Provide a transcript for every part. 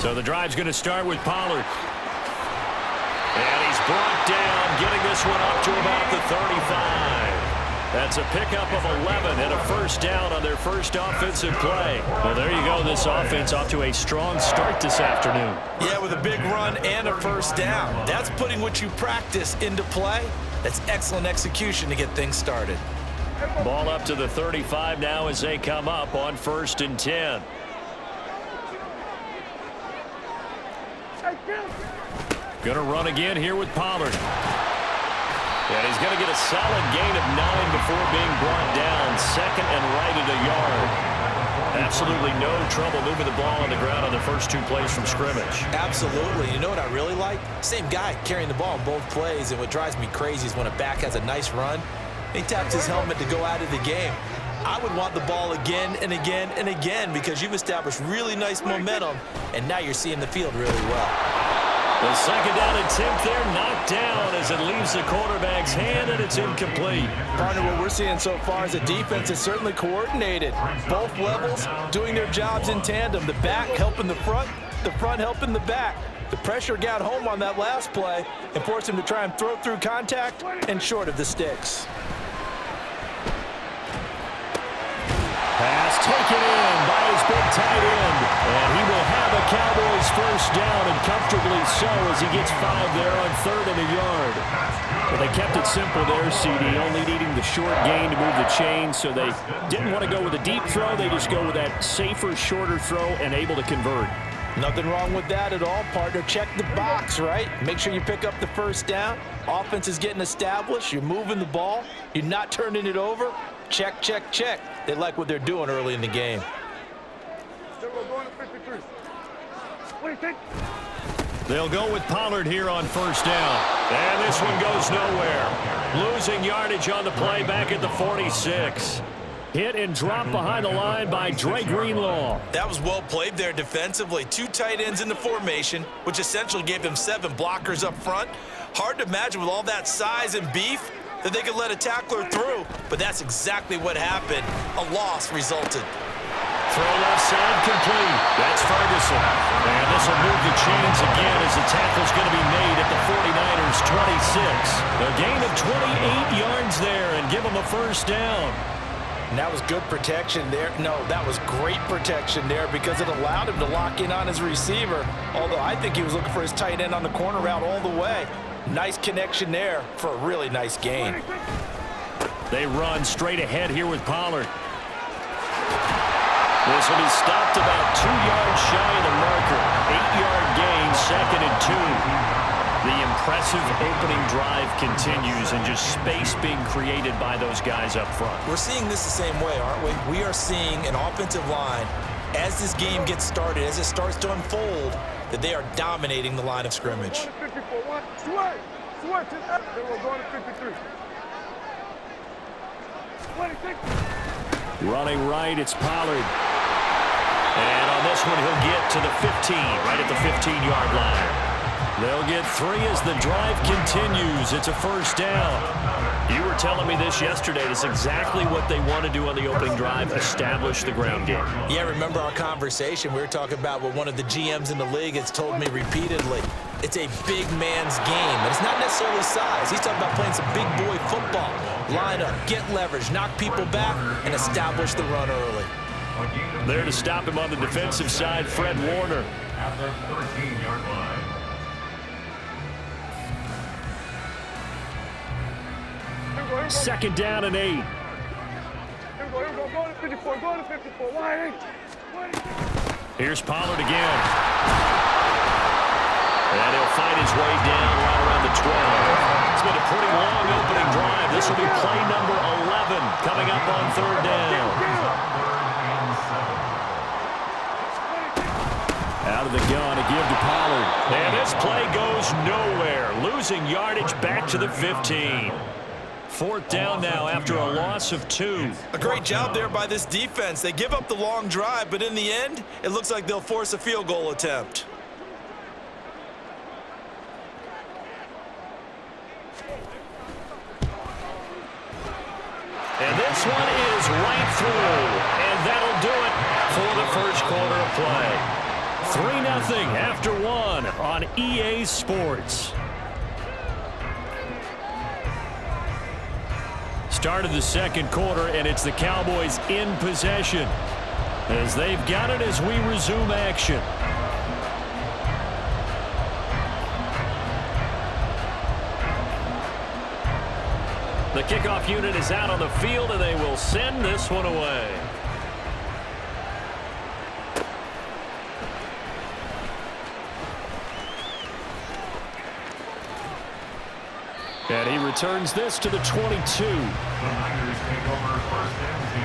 So the drive's going to start with Pollard. And he's brought down, getting this one up to about the 35. That's a pickup of 11 and a first down on their first offensive play. Well, there you go. This offense off to a strong start this afternoon. Yeah, with a big run and a first down. That's putting what you practice into play. That's excellent execution to get things started. Ball up to the 35 now as they come up on 1st and 10. Going to run again here with Pollard. And he's going to get a solid gain of 9 before being brought down. Second and right at a yard. Absolutely no trouble moving the ball on the ground on the first 2 plays from scrimmage. Absolutely. You know what I really like? Same guy carrying the ball in both plays, and what drives me crazy is when a back has a nice run, he taps his helmet to go out of the game. I would want the ball again and again and again because you've established really nice momentum, and now you're seeing the field really well. The second down attempt there knocked down as it leaves the quarterback's hand, and it's incomplete. Partner, what we're seeing so far is a defense is certainly coordinated. Both levels doing their jobs in tandem. The back helping the front helping the back. The pressure got home on that last play and forced him to try and throw through contact and short of the sticks. Pass taken in by his big tight end. And he will have a Cowboys first down, and comfortably so as he gets 5 there on 3rd and a yard. Well, they kept it simple there, CD, only needing the short gain to move the chains, so they didn't want to go with a deep throw. They just go with that safer, shorter throw and able to convert. Nothing wrong with that at all, partner. Check the box, right? Make sure you pick up the first down. Offense is getting established. You're moving the ball. You're not turning it over. Check, check, check. They like what they're doing early in the game. They'll go with Pollard here on first down. And this one goes nowhere. Losing yardage on the play back at the 46. Hit and drop behind the line by Dre Greenlaw. That was well played there defensively. 2 tight ends in the formation, which essentially gave them 7 blockers up front. Hard to imagine with all that size and beef that they could let a tackler through, but that's exactly what happened. A loss resulted. Throw left side complete. That's Ferguson. And this will move the chains again as the tackle's going to be made at the 49ers 26. A gain of 28 yards there and give them a first down. And that was good protection there. No, that was great protection there because it allowed him to lock in on his receiver, although I think he was looking for his tight end on the corner route all the way. Nice connection there for a really nice gain. They run straight ahead here with Pollard. This will be stopped about 2 yards shy of the marker. 8-yard gain, 2nd and 2. The impressive opening drive continues and just space being created by those guys up front. We're seeing this the same way, aren't we? We are seeing an offensive line, as this game gets started, as it starts to unfold, that they are dominating the line of scrimmage. Running right, it's Pollard. And on this one, he'll get to the 15, right at the 15-yard line. They'll get 3 as the drive continues. It's a first down. You were telling me this yesterday. That's exactly what they want to do on the opening drive, establish the ground game. Yeah, remember our conversation. We were talking about what one of the GMs in the league has told me repeatedly. It's a big man's game, and it's not necessarily size. He's talking about playing some big boy football. Line up, get leverage, knock people back, and establish the run early. There to stop him on the defensive side, Fred Warner. At the 13-yard line. Second down and 8. Here's Pollard again. And he'll find his way down right around the 12. It's been a pretty long opening drive. This will be play number 11 coming up on 3rd down. Out of the gun, a give to Pollard. And this play goes nowhere. Losing yardage back to the 15. 4th down now after a loss of 2. A great job there by this defense. They give up the long drive, but in the end, it looks like they'll force a field goal attempt. And this one is right through. And that'll do it for the first quarter of play. 3-0 after one on EA Sports. Start of the second quarter, and it's the Cowboys in possession as they've got it as we resume action. The kickoff unit is out on the field, and they will send this one away. And he returns this to the 22. The Niners take over 1st and 10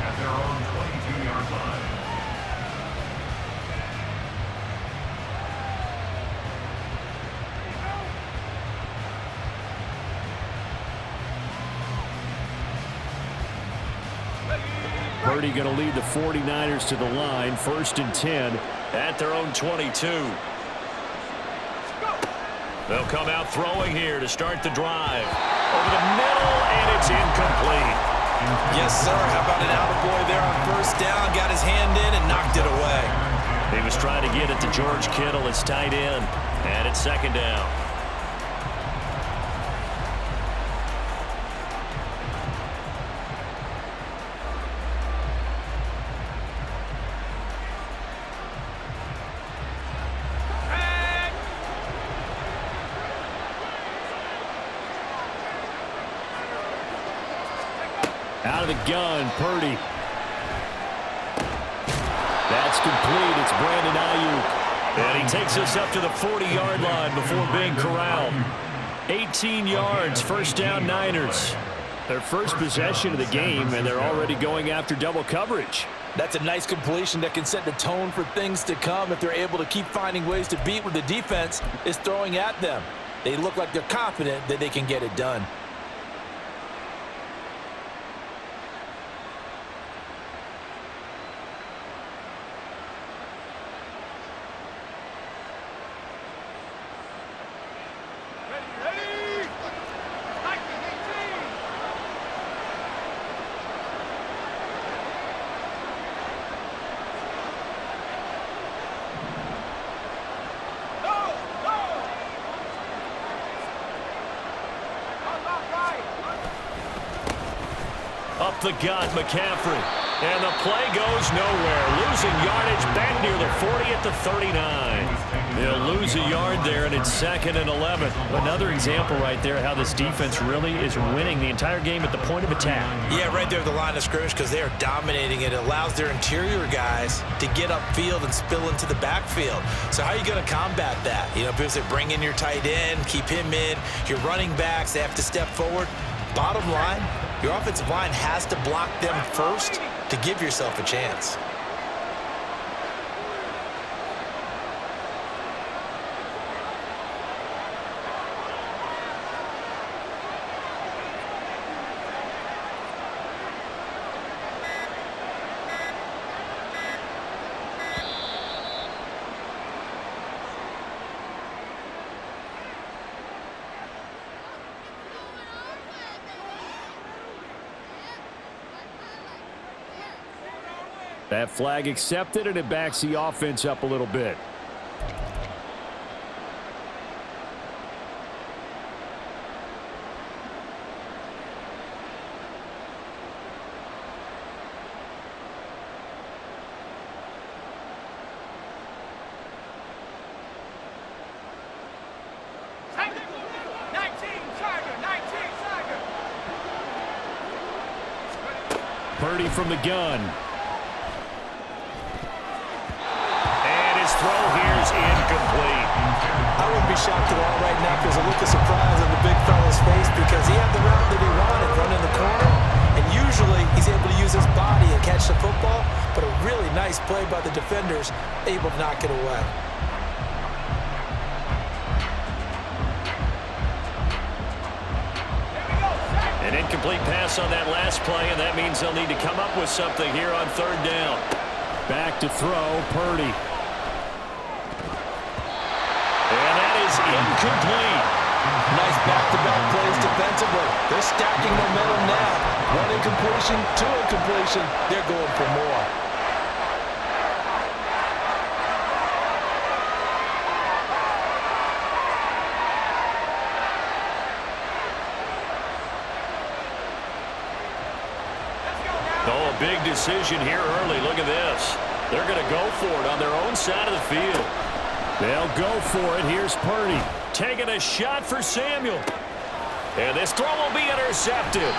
at their own 22-yard line. Purdy going to lead the 49ers to the line, 1st and 10 at their own 22. They'll come out throwing here to start the drive. Over the middle, and it's incomplete. Yes, sir. How about an attaboy there on 1st down? Got his hand in and knocked it away. He was trying to get it to George Kittle, his tight end, and it's 2nd down. Out of the gun, Purdy. That's complete. It's Brandon Ayuk. And he takes us up to the 40-yard line before being corralled. 18 yards, 1st down Niners. Their first possession of the game, and they're already going after double coverage. That's a nice completion that can set the tone for things to come if they're able to keep finding ways to beat what the defense is throwing at them. They look like they're confident that they can get it done. Up the gut, McCaffrey. And the play goes nowhere. Losing yardage back near the 40 at the 39. They'll lose a yard there, and it's 2nd and 11. Another example right there how this defense really is winning the entire game at the point of attack. Yeah, right there at the line of scrimmage because they are dominating it. It allows their interior guys to get upfield and spill into the backfield. So how are you going to combat that? You know, because they bring in your tight end, keep him in. Your running backs, they have to step forward. Bottom line, your offensive line has to block them first to give yourself a chance. That flag accepted, and it backs the offense up a little bit. Purdy from the gun. Throw here is incomplete. I wouldn't be shocked at all right now because a look of surprise on the big fella's face because he had the route that he wanted, running the corner, and usually he's able to use his body and catch the football, but a really nice play by the defenders, able to knock it away. An incomplete pass on that last play, and that means they'll need to come up with something here on 3rd down. Back to throw, Purdy. And that is incomplete. Nice back-to-back plays defensively. They're stacking momentum now. 1 incompletion, 2 incompletion. They're going for more. big decision here early. Look at this. They're going to go for it on their own side of the field. They'll go for it. Here's Purdy taking a shot for Samuel. And this throw will be intercepted.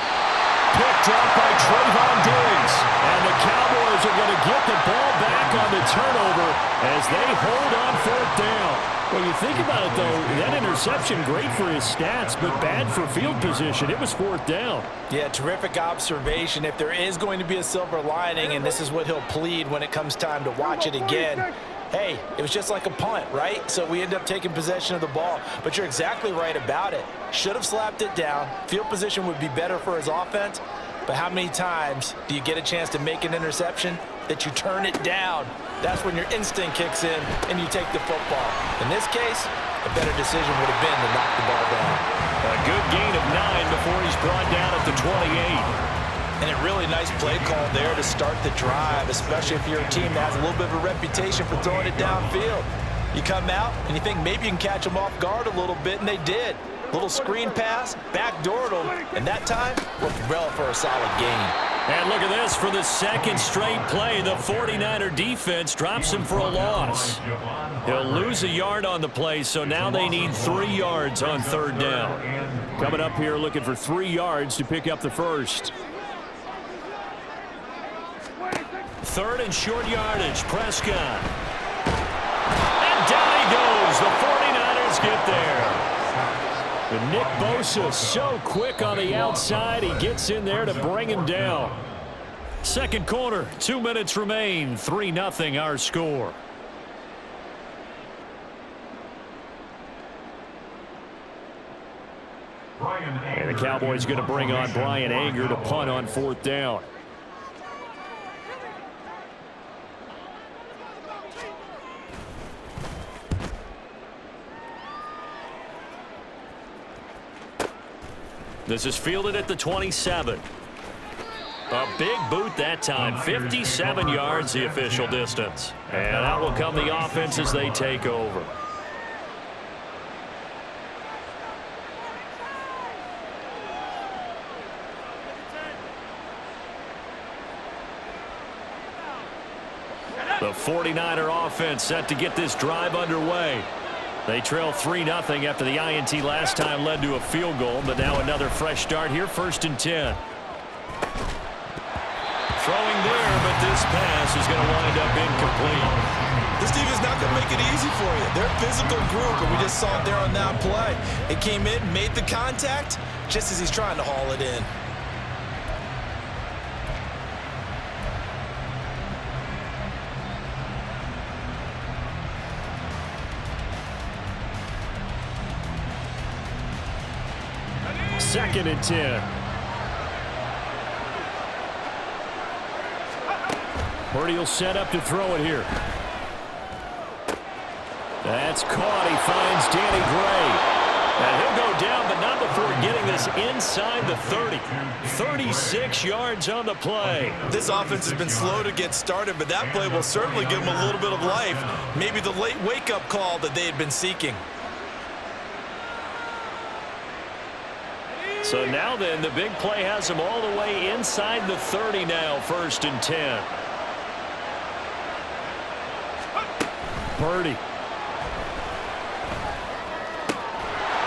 Picked up by Trayvon Diggs. And the Cowboys are going to get the ball back on the turnover as they hold on fourth down. Well, you think about it, though, that interception, great for his stats, but bad for field position. It was fourth down. Yeah, terrific observation. If there is going to be a silver lining, and this is what he'll plead when it comes time to watch it again, hey, it was just like a punt, right? So we end up taking possession of the ball. But you're exactly right about it. Should have slapped it down. Field position would be better for his offense. But how many times do you get a chance to make an interception that you turn it down? That's when your instinct kicks in and you take the football. In this case, a better decision would have been to knock the ball down. A good gain of 9 before he's brought down at the 28. And a really nice play call there to start the drive, especially if you're a team that has a little bit of a reputation for throwing it downfield. You come out and you think maybe you can catch them off guard a little bit, and they did. Little screen pass, backdoored them, and that time worked well for a solid gain. And look at this. For the second straight play, the 49er defense drops him for a loss. He'll lose a yard on the play, so now they need 3 yards on third down. Coming up here looking for 3 yards to pick up the first. Third and short yardage, Prescott. And down he goes. The 49ers get there. And Nick Bosa so quick on the outside. He gets in there to bring him down. Second quarter, 2 minutes remain. 3-0 our score. And the Cowboys going to bring on Brian Anger to punt on fourth down. This is fielded at the 27. A big boot that time. 57 yards the official distance. And out will come the offense as they take over. The 49er offense set to get this drive underway. They trail 3-0 after the INT last time led to a field goal, but now another fresh start here, 1st and 10. Throwing there, but this pass is going to wind up incomplete. This defense not going to make it easy for you. They're a physical group, and we just saw it there on that play. It came in, made the contact, just as he's trying to haul it in. Second and 10. Purdy will set up to throw it here. That's caught. He finds Danny Gray. And he'll go down, but not before getting this inside the 30. 36 yards on the play. This offense has been slow to get started, but that play will certainly give them a little bit of life. Maybe the late wake-up call that they had been seeking. So now then, the big play has him all the way inside the 30 now, 1st and 10. Purdy.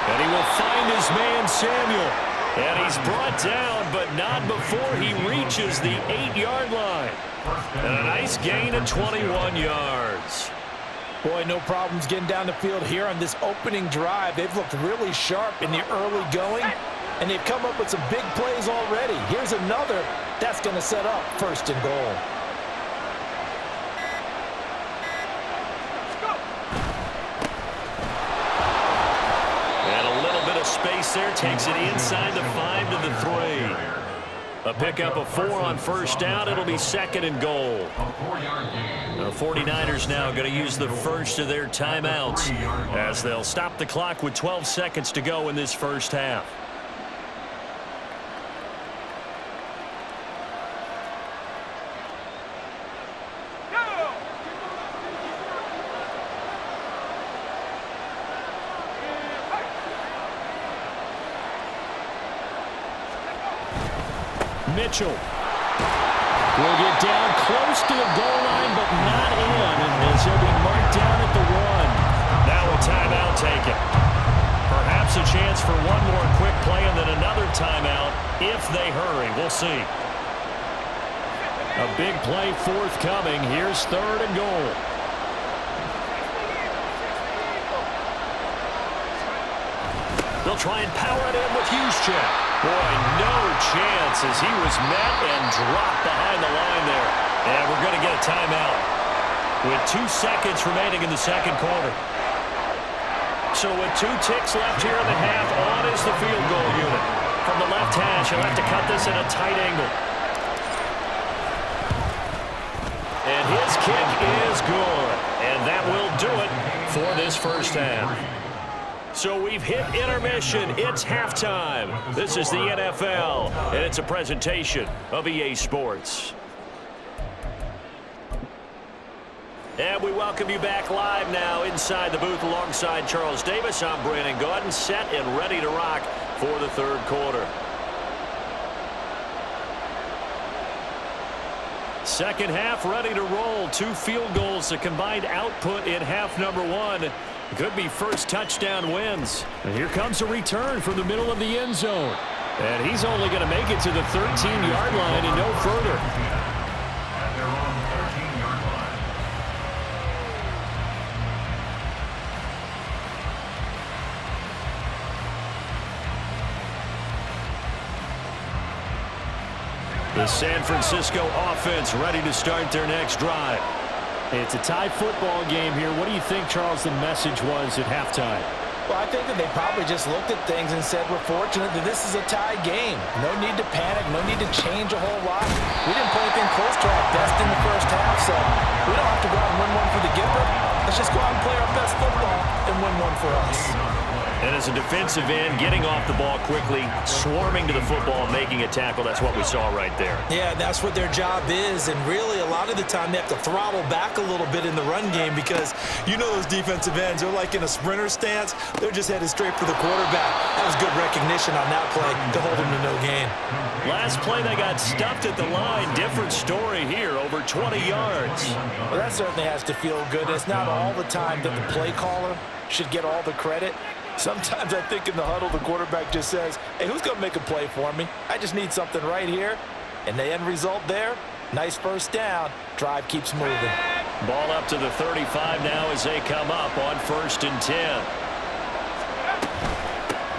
And he will find his man Samuel. And he's brought down, but not before he reaches the 8-yard line. And a nice gain of 21 yards. Boy, no problems getting down the field here on this opening drive. They've looked really sharp in the early going, and they've come up with some big plays already. Here's another that's going to set up 1st and goal. And a little bit of space there takes it inside the 5 to the 3. A pickup of 4 on 1st down. It'll be 2nd and goal. The 49ers now going to use the first of their timeouts as they'll stop the clock with 12 seconds to go in this first half. Mitchell. Will get down close to the goal line, but not in, as he'll be marked down at the 1. Now a timeout taken. Perhaps a chance for one more quick play and then another timeout if they hurry. We'll see. A big play forthcoming. Here's 3rd and goal. They'll try and power it in with Juszczyk. Boy, no chance as he was met and dropped behind the line there. And we're going to get a timeout with 2 seconds remaining in the second quarter. So with 2 ticks left here in the half, on is the field goal unit. From the left hash, he'll have to cut this at a tight angle. And his kick is good. And that will do it for this first half. So we've hit intermission. It's halftime. This is the NFL, and it's a presentation of EA Sports. And we welcome you back live now inside the booth alongside Charles Davis. I'm Brandon Gaudin, set and ready to rock for the third quarter. Second half ready to roll. 2 field goals, the combined output in half number 1. Could be first touchdown wins. And here comes a return from the middle of the end zone. And he's only going to make it to the 13-yard line and no further. At their own 13-yard line. The San Francisco offense ready to start their next drive. It's a tie football game here. What do you think, Charles, the message was at halftime? Well, I think that they probably just looked at things and said, we're fortunate that this is a tie game. No need to panic, no need to change a whole lot. We didn't play anything close to our best in the first half, so we don't have to go out and win one for the giver. Let's just go out and play our best football and win one for us. And as a defensive end, getting off the ball quickly, swarming to the football, making a tackle, that's what we saw right there. Yeah, that's what their job is, and really a lot of the time they have to throttle back a little bit in the run game because you know those defensive ends, they're like in a sprinter stance. They're just headed straight for the quarterback. That was good recognition on that play to hold them to no gain. Last play, they got stuffed at the line. Different story here, over 20 yards. Well, that certainly has to feel good. It's not all the time that the play caller should get all the credit. Sometimes I think in the huddle, the quarterback just says, hey, who's going to make a play for me? I just need something right here. And the end result there, nice first down. Drive keeps moving. Ball up to the 35 now as they come up on 1st and 10.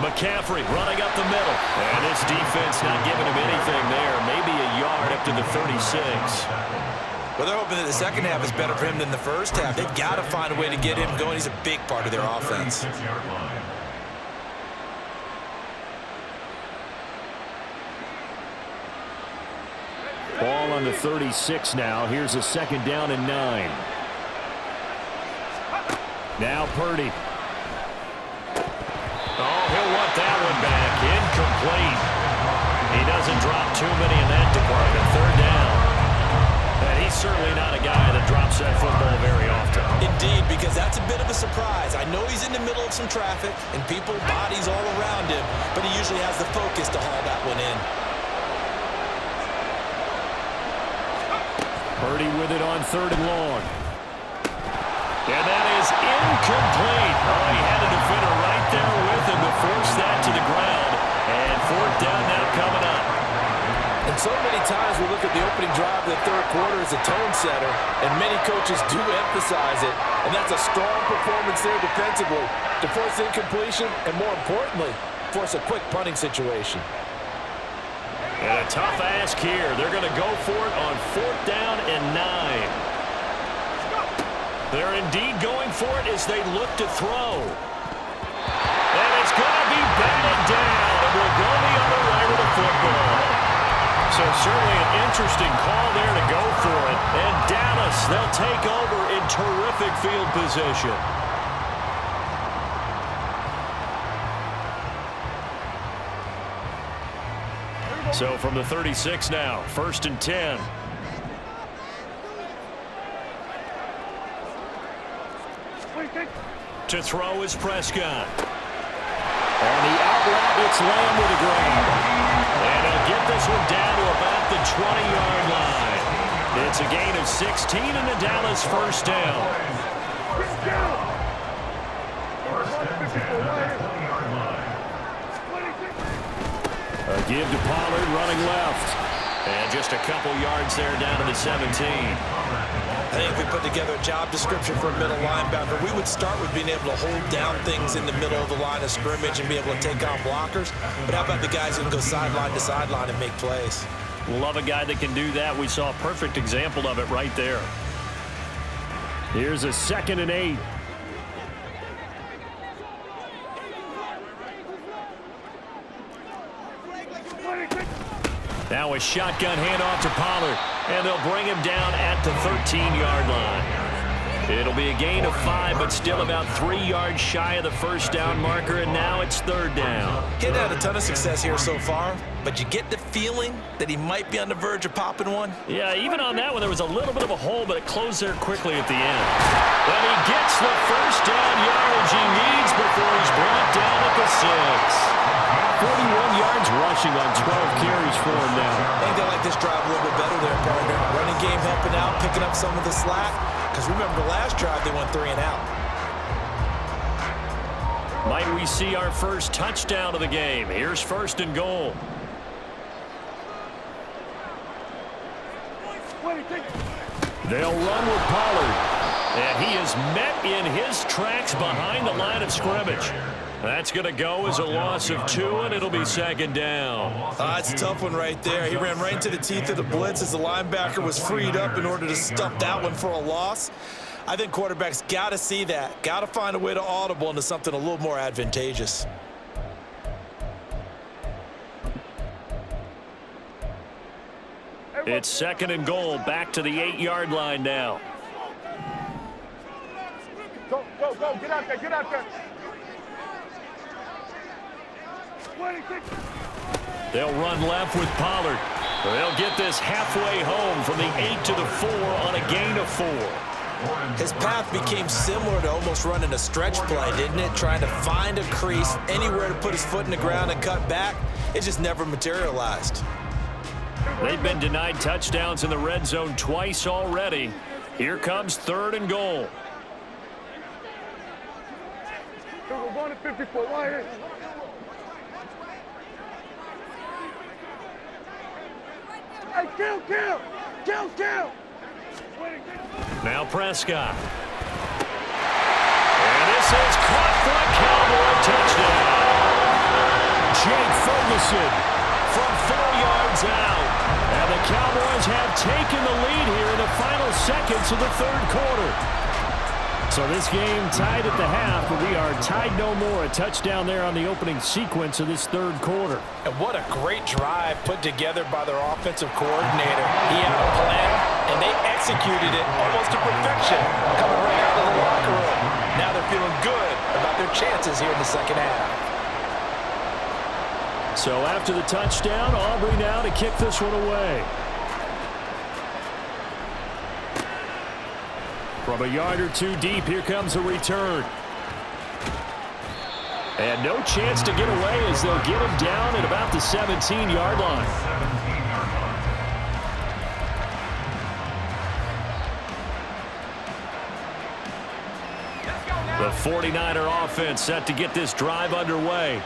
McCaffrey running up the middle. And his defense not giving him anything there. Maybe a yard up to the 36. Well, they're hoping that the second half is better for him than the first half. They've got to find a way to get him going. He's a big part of their offense. 6-yard line. Ball on the 36 now. Here's a 2nd down and 9. Now Purdy. Oh, he'll want that one back. Incomplete. He doesn't drop too many in that department. 3rd down. And he's certainly not a guy that drops that football very often. Indeed, because that's a bit of a surprise. I know he's in the middle of some traffic and people, bodies all around him, but he usually has the focus to haul that one in. Purdy with it on 3rd and long. And that is incomplete. Oh, he had a defender right there with him to force that to the ground. And 4th down now coming up. And so many times we look at the opening drive of the third quarter as a tone setter, and many coaches do emphasize it. And that's a strong performance there defensively to force incompletion and, more importantly, force a quick punting situation. And a tough ask here. They're going to go for it on 4th down and 9. They're indeed going for it as they look to throw. And it's going to be batted down. And we'll go the other way with the football. So certainly an interesting call there to go for it. And Dallas, they'll take over in terrific field position. So from the 36 now, 1st and 10. To throw is Prescott. On the out route, it's Lamb with a grab. And he'll get this one down to about the 20-yard line. It's a gain of 16 and a Dallas first down. A give to Pollard running left. And just a couple yards there down to the 17. I think if we put together a job description for a middle linebacker, we would start with being able to hold down things in the middle of the line of scrimmage and be able to take on blockers. But how about the guys who can go sideline to sideline and make plays? Love a guy that can do that. We saw a perfect example of it right there. Here's a 2nd and 8. Now a shotgun handoff to Pollard, and they'll bring him down at the 13-yard line. It'll be a gain of 5, but still about 3 yards shy of the first down marker, and now it's 3rd down. He's had a ton of success here so far, but you get the feeling that he might be on the verge of popping one. Yeah, even on that one, there was a little bit of a hole, but it closed there quickly at the end. And he gets the first down yardage he needs before he's brought down at the 6. 41 yards rushing on 12 carries for him now. I think they like this drive a little bit better there, partner. Running game helping out, picking up some of the slack. Because remember, last drive they went 3 and out. Might we see our first touchdown of the game? Here's 1st and goal. They'll run with Pollard. And he is met in his tracks behind the line of scrimmage. That's going to go as a loss of 2, and it'll be 2nd down. That's a tough one right there. He ran right into the teeth of the blitz as the linebacker was freed up in order to stuff that one for a loss. I think quarterbacks got to see that. Got to find a way to audible into something a little more advantageous. It's 2nd and goal, back to the 8-yard line now. Go, get out there, get out there. They'll run left with Pollard. They'll get this halfway home from the 8 to the 4 on a gain of 4. His path became similar to almost running a stretch play, didn't it? Trying to find a crease, anywhere to put his foot in the ground and cut back. It just never materialized. They've been denied touchdowns in the red zone twice already. Here comes 3rd and goal. We're going to 54 right here. Hey, kill! Now Prescott. And this is caught for a Cowboy touchdown. Jake Ferguson from 4 yards out. And the Cowboys have taken the lead here in the final seconds of the 3rd quarter. So this game tied at the half, but we are tied no more. A touchdown there on the opening sequence of this 3rd quarter. And what a great drive put together by their offensive coordinator. He had a plan, and they executed it almost to perfection, coming right out of the locker room. Now they're feeling good about their chances here in the 2nd half. So after the touchdown, Aubrey now to kick this one away. From a yard or 2 deep, here comes a return. And no chance to get away as they'll get him down at about the 17-yard line. The 49er offense set to get this drive underway.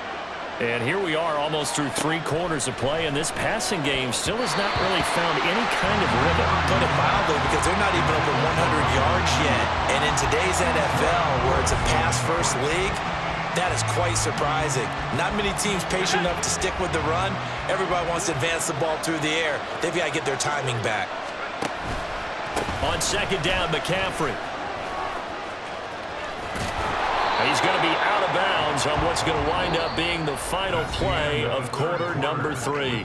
And here we are almost through 3 quarters of play, and this passing game still has not really found any kind of rhythm. Put it mildly, because they're not even over 100 yards yet. And in today's NFL, where it's a pass-first league, that is quite surprising. Not many teams patient enough to stick with the run. Everybody wants to advance the ball through the air. They've got to get their timing back. On 2nd down, McCaffrey. He's going to be out of bounds on what's going to wind up being the final play of quarter number 3.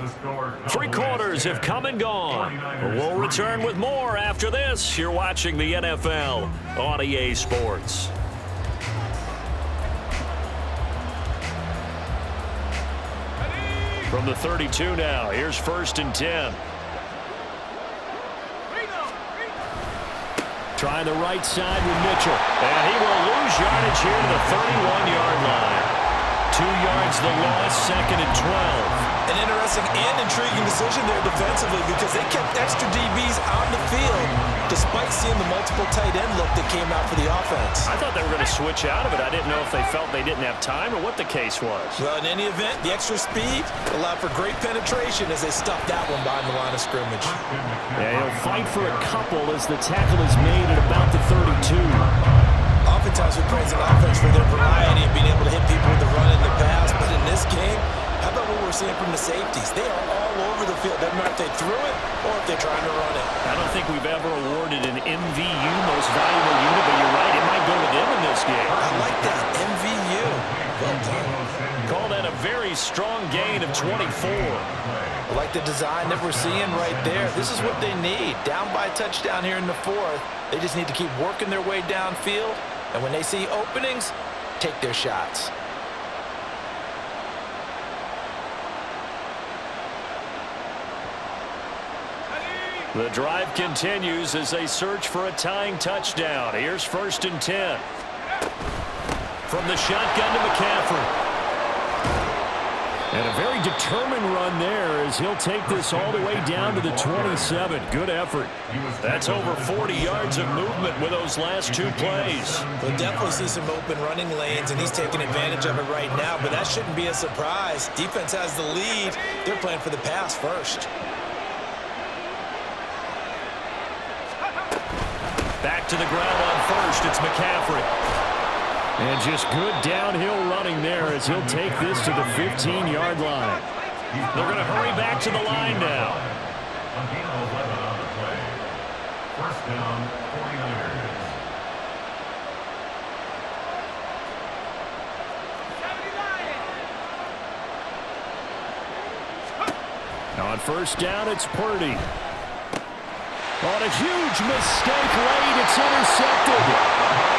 3 quarters have come and gone. We'll return with more after this. You're watching the NFL on EA Sports. From the 32 now, here's 1st and 10. Trying the right side with Mitchell. And he will lose yardage here to the 31-yard line. 2 yards the loss, 2nd and 12. An interesting and intriguing decision there defensively because they kept extra DBs on the field despite seeing the multiple tight end look that came out for the offense. I thought they were going to switch out of it. I didn't know if they felt they didn't have time or what the case was. Well, in any event, the extra speed allowed for great penetration as they stuffed that one behind the line of scrimmage. Yeah, he'll fight for a couple as the tackle is made at about the 32. Oftentimes we praise an offense for their variety of being able to hit people with the run and the pass, but in this game, how about what we're seeing from the safeties? They are all over the field. Doesn't matter if they threw it or if they're trying to run it. I don't think we've ever awarded an MVU, most valuable unit, but you're right, it might go to them in this game. I like that, MVU. Well done. Call that a very strong gain of 24. I like the design that we're seeing right there. This is what they need. Down by a touchdown here in the 4th. They just need to keep working their way downfield. And when they see openings, take their shots. The drive continues as they search for a tying touchdown. Here's 1st and 10. From the shotgun to McCaffrey. And a very determined run there as he'll take this all the way down to the 27. Good effort. That's over 40 yards of movement with those last 2 plays. We'll definitely see some open running lanes, and he's taking advantage of it right now, but that shouldn't be a surprise. Defense has the lead. They're playing for the pass first. Back to the ground on 1st. It's McCaffrey. And just good downhill running there as he'll take this to the 15-yard line. They're going to hurry back to the line now. Again, 11 on the play. 1st down, 49ers. Now on 1st down, it's Purdy. On a huge mistake late, it's intercepted.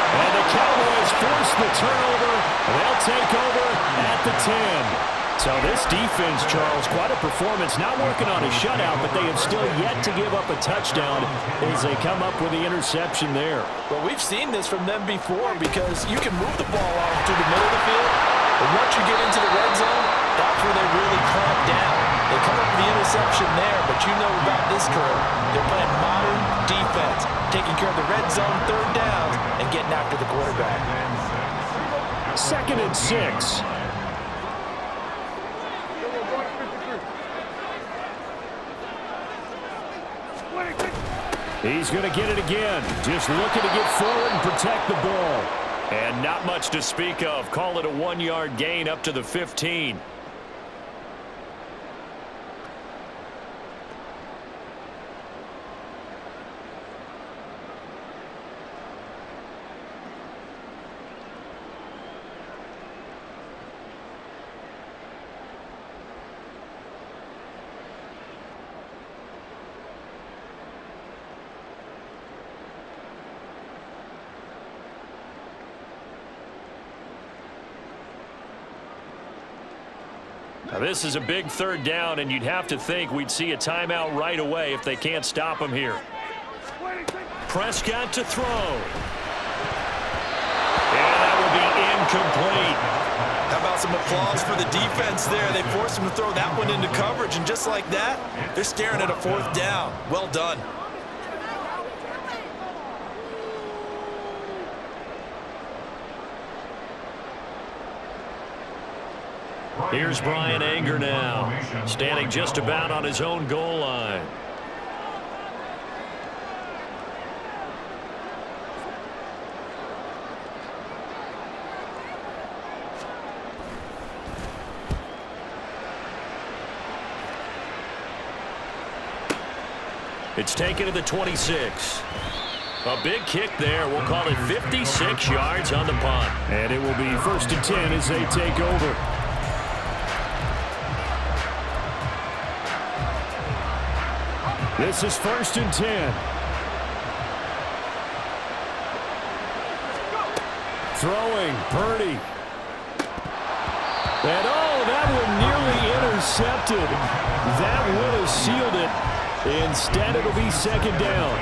And the Cowboys force the turnover. They'll take over at the 10. So this defense, Charles, quite a performance. Not working on a shutout, but they have still yet to give up a touchdown as they come up with the interception there. Well, we've seen this from them before because you can move the ball out through the middle of the field, but once you get into the red zone, that's where they really clamp down. They come up with the interception there, but you know about this crew. They're playing modern defense, taking care of the red zone 3rd downs and getting after the quarterback. 2nd and 6. He's going to get it again. Just looking to get forward and protect the ball. And not much to speak of. Call it a 1-yard gain up to the 15. Now this is a big 3rd down, and you'd have to think we'd see a timeout right away if they can't stop him here. Prescott to throw. And that will be incomplete. How about some applause for the defense there? They forced him to throw that one into coverage, and just like that, they're staring at a 4th down. Well done. Here's Brian Anger now, standing just about on his own goal line. It's taken to the 26. A big kick there. We'll call it 56 yards on the punt. And it will be 1st and 10 as they take over. This is 1st and 10. Throwing, Purdy. And oh, that one nearly intercepted. That would have sealed it. Instead, it'll be 2nd down.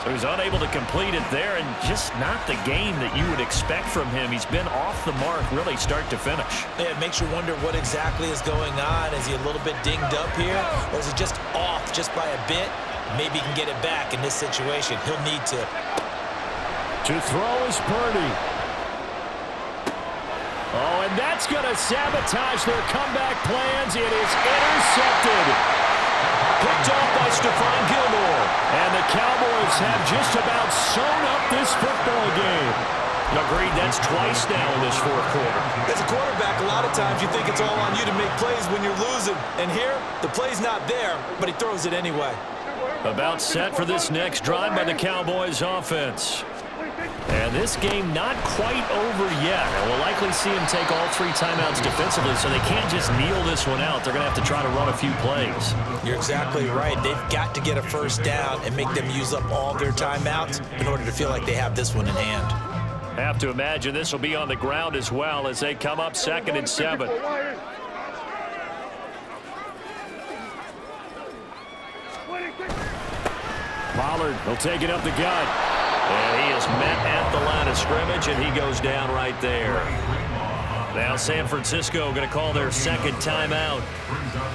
He was unable to complete it there, and just not the game that you would expect from him. He's been off the mark really start to finish. Yeah, it makes you wonder what exactly is going on. Is he a little bit dinged up here, or is he just off just by a bit? Maybe he can get it back in this situation. He'll need to. To throw is Purdy. Oh, and that's going to sabotage their comeback plans. It is intercepted. Picked off by Stephon Gilmore. And the Cowboys have just about sewn up this football game. Agreed, that's twice now in this fourth quarter. As a quarterback, a lot of times you think it's all on you to make plays when you're losing. And here, the play's not there, but he throws it anyway. About set for this next drive by the Cowboys offense. And this game not quite over yet. And we'll likely see him take all 3 timeouts defensively, so they can't just kneel this one out. They're going to have to try to run a few plays. You're exactly right. They've got to get a first down and make them use up all their timeouts in order to feel like they have this one in hand. Have to imagine this will be on the ground as well as they come up 2nd and 7. Pollard will take it up the gut. And he is met at the line of scrimmage, and he goes down right there. Now San Francisco going to call their 2nd timeout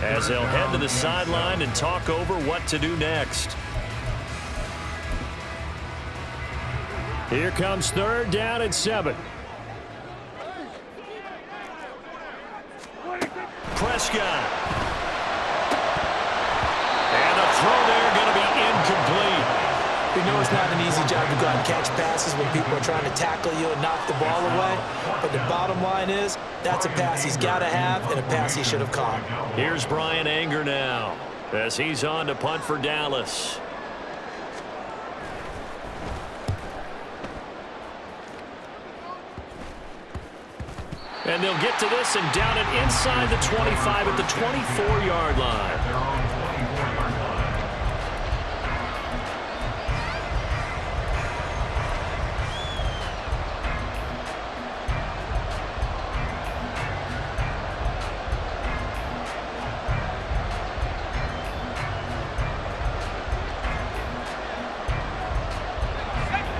as they'll head to the sideline and talk over what to do next. Here comes 3rd down and 7. Prescott. And a throw there going to be incomplete. You know it's not an easy job to go out and catch passes when people are trying to tackle you and knock the ball away. But the bottom line is, that's a pass he's got to have and a pass he should have caught. Here's Brian Anger now as he's on to punt for Dallas. And they'll get to this and down it inside the 25 at the 24-yard line.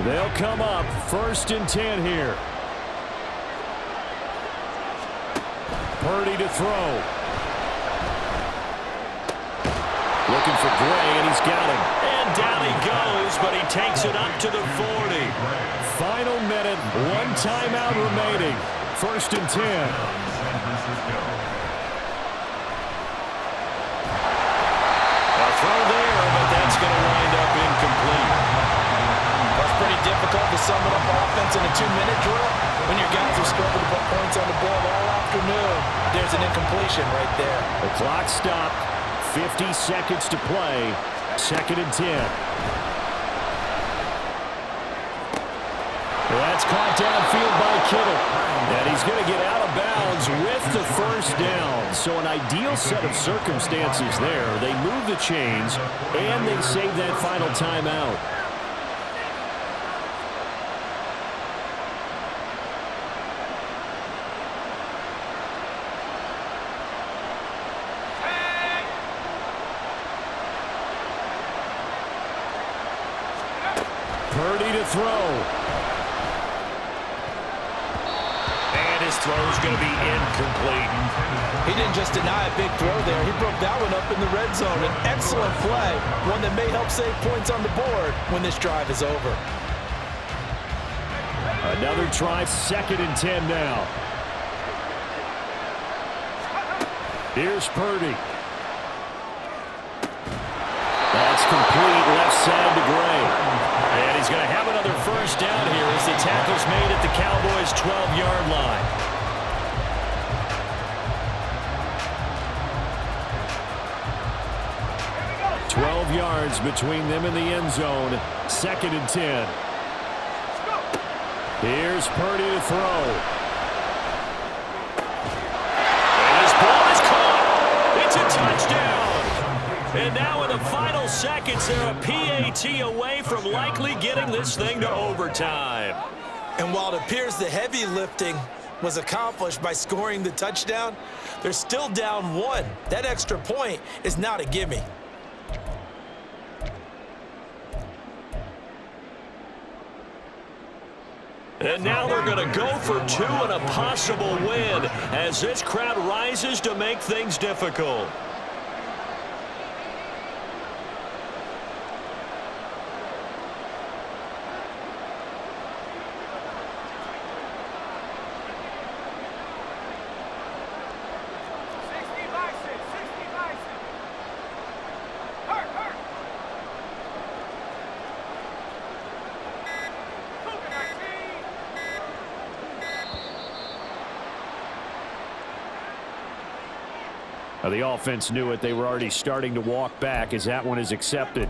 They'll come up 1st and 10 here. Purdy to throw. Looking for Gray, and he's got him. And down he goes, but he takes it up to the 40. Final minute, 1 timeout remaining. 1st and 10. A throw there, but that's going to wind up incomplete. That's pretty difficult to sum it up offense in a 2-minute drill when your guys are struggling to put points on the board all afternoon. There's an incompletion right there. The clock stopped. 50 seconds to play. 2nd and 10. That's caught downfield by Kittle. And he's going to get out of bounds with the 1st down. So an ideal set of circumstances there. They move the chains, and they save that final timeout. Purdy to throw. And his throw is going to be incomplete. He didn't just deny a big throw there. He broke that one up in the red zone. An excellent play, one that may help save points on the board when this drive is over. Another try, 2nd and 10 now. Here's Purdy. That's complete, left side to Gray. And he's going to have another 1st down here as the tackle's made at the Cowboys' 12-yard line. Twelve yards between them and the end zone. 2nd and 10. Here's Purdy to throw. And his ball is caught. It's a touchdown. And now in the final seconds, they're a PAT away from likely getting this thing to overtime. And while it appears the heavy lifting was accomplished by scoring the touchdown, they're still down 1. That extra point is not a gimme. And now they're going to go for two and a possible win as this crowd rises to make things difficult. The offense knew it. They were already starting to walk back as that one is accepted.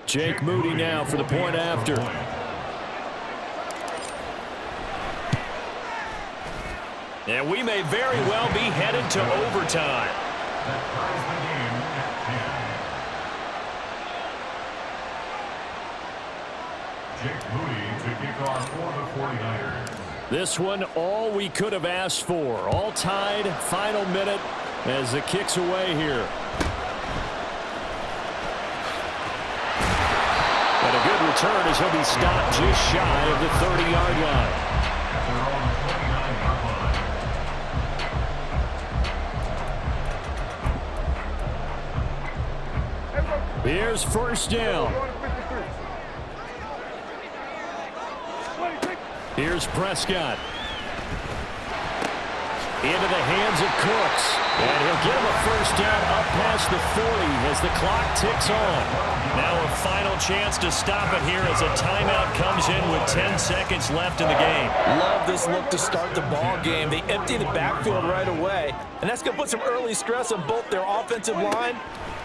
Jake Moody now for the point after. And we may very well be headed to overtime. That ties the game at 10. Jake Moody to kick off for the 49ers. This one, all we could have asked for. All tied, final minute as the kick's away here. And a good return as he'll be stopped just shy of the 30-yard line. At their own 29-yard line. Here's first down. Here's Prescott. Into the hands of Cooks. And he'll get him a first down up past the 40 as the clock ticks on. Now a final chance to stop it here as a timeout comes in with 10 seconds left in the game. Love this look to start the ball game. They empty the backfield right away, and that's going to put some early stress on both their offensive line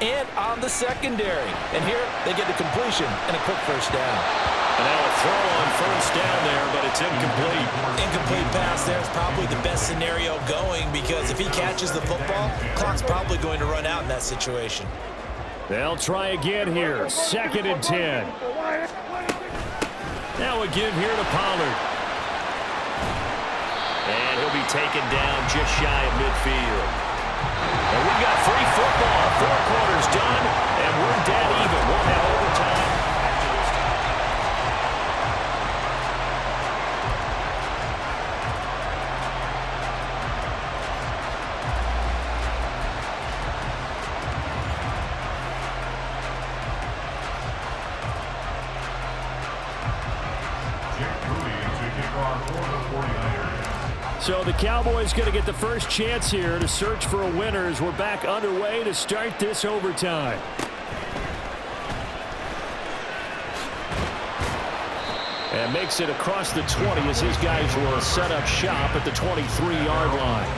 and on the secondary. And here they get the completion and a quick first down. And now a throw on first down there, but it's incomplete. Incomplete pass there is probably the best scenario going because if he catches the football, clock's probably going to run out in that situation. They'll try again here. 2nd and 10. Now a give here to Pollard. And he'll be taken down just shy of midfield. And we've got free football. 4 quarters done, and we're dead even. We'll have overtime. So the Cowboys going to get the first chance here to search for a winner as we're back underway to start this overtime. And makes it across the 20 as his guys will set up shop at the 23-yard line.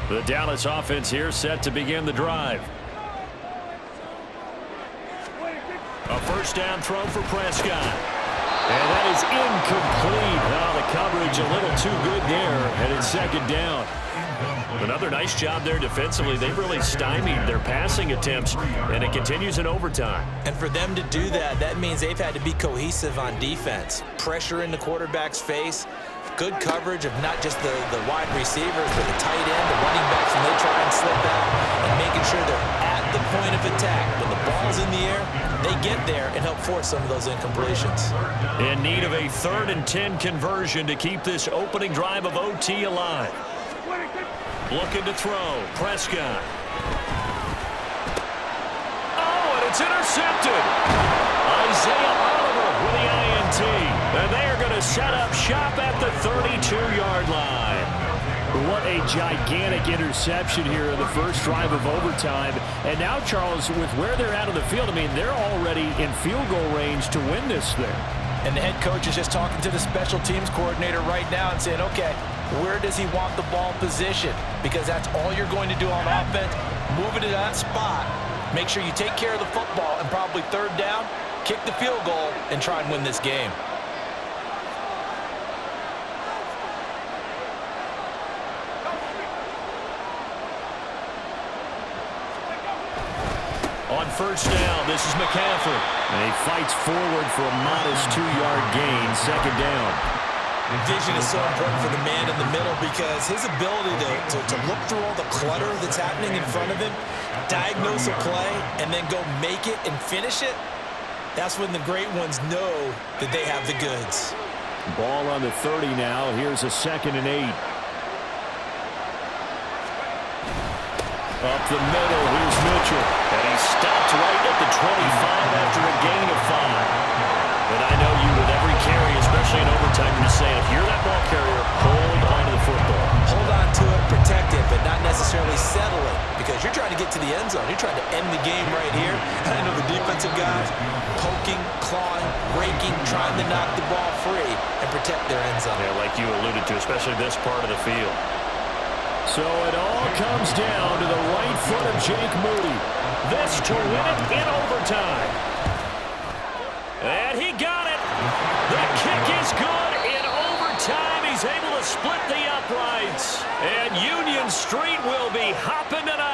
The Dallas offense here set to begin the drive. A first down throw for Prescott. And that is incomplete. Well, the coverage a little too good there, and it's 2nd down. Another nice job there defensively. They've really stymied their passing attempts, and it continues in overtime. And for them to do that, that means they've had to be cohesive on defense. Pressure in the quarterback's face. Good coverage of not just the wide receivers, but the tight end, the running backs when they try and slip out, and making sure they're at the point of attack. When the ball's in the air, they get there and help force some of those incompletions. In need of a 3rd and 10 conversion to keep this opening drive of OT alive. Looking to throw. Prescott. Oh, and it's intercepted. Isaiah Oliver with the INT. And they are going to set up shop at the 32-yard line. What a gigantic interception here in the first drive of overtime. And now, Charles, with where they're at on the field, I mean, they're already in field goal range to win this thing. And the head coach is just talking to the special teams coordinator right now and saying, okay, where does he want the ball positioned? Because that's all you're going to do on offense. Move it to that spot. Make sure you take care of the football and probably 3rd down, kick the field goal, and try and win this game. on first down. This is McCaffrey. And he fights forward for a modest 2-yard gain. Second down. Vision is so important for the man in the middle because his ability to look through all the clutter that's happening in front of him, diagnose a play, and then go make it and finish it, that's when the great ones know that they have the goods. Ball on the 30 now. Here's a 2nd and 8. Up the middle, here's Mitchell. And he's stopped right at the 25 after a gain of 5. But I know you with every carry, especially in overtime, you're just saying, if you're that ball carrier, hold on to the football. Hold on to it, protect it, but not necessarily settle it because you're trying to get to the end zone. You're trying to end the game right here. I know the defensive guys poking, clawing, raking, trying to knock the ball free and protect their end zone. Yeah, like you alluded to, especially this part of the field. So it all comes down to the right foot of Jake Moody. This to win it in overtime. And he got it. The kick is good in overtime. He's able to split the uprights. And Union Street will be hopping tonight.